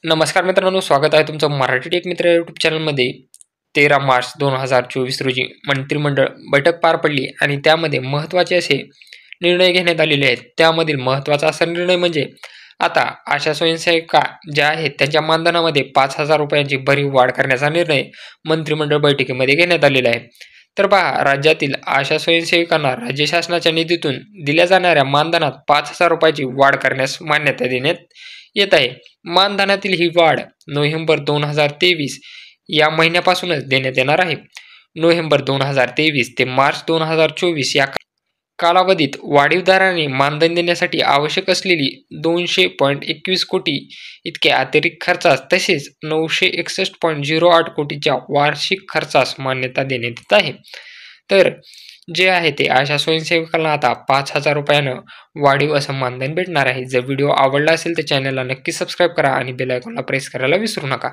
नमस्कार मित्रांनो, स्वागत आहे तुमचं मराठी टेक मित्र यूट्यूब चॅनलमध्ये. 13 मार्च 2024 रोजी मंत्रिमंडळ बैठक पार पडली आणि त्यामध्ये महत्त्वाचे असे निर्णय घेण्यात आलेले आहेत. त्यामधील महत्त्वाचा असा निर्णय म्हणजे आता आशा स्वयंसेविका ज्या आहेत त्यांच्या मानधनामध्ये ₹5,000 भरीव वाढ करण्याचा निर्णय मंत्रिमंडळ बैठकीमध्ये घेण्यात आलेला आहे. तर पहा, राज्यातील आशा स्वयंसेविकांना राज्य शासनाच्या निधीतून दिल्या जाणाऱ्या मानधनात ₹5,000 वाढ करण्यास मान्यता देण्यात येत आहे. मानधनातील ही वाढ नोव्हेंबर 2023 या महिन्यापासूनच देण्यात येणार आहे. नोव्हेंबर 2023 ते मार्च 2024 या कालावधीत वाढीव दराने मानधन देण्यासाठी आवश्यक असलेली 200.21 कोटी इतक्या अतिरिक्त खर्चास तसेच 961.08 कोटीच्या वार्षिक खर्चास मान्यता देण्यात येत आहे. तर जे आहे ते आशा स्वयंसेवकांना आता ₹5,000 वाढीव असं मानधन भेटणार आहे. जर व्हिडिओ आवडला असेल तर चॅनलला नक्की सबस्क्राईब करा आणि बेल आयकॉनला प्रेस करायला विसरू नका.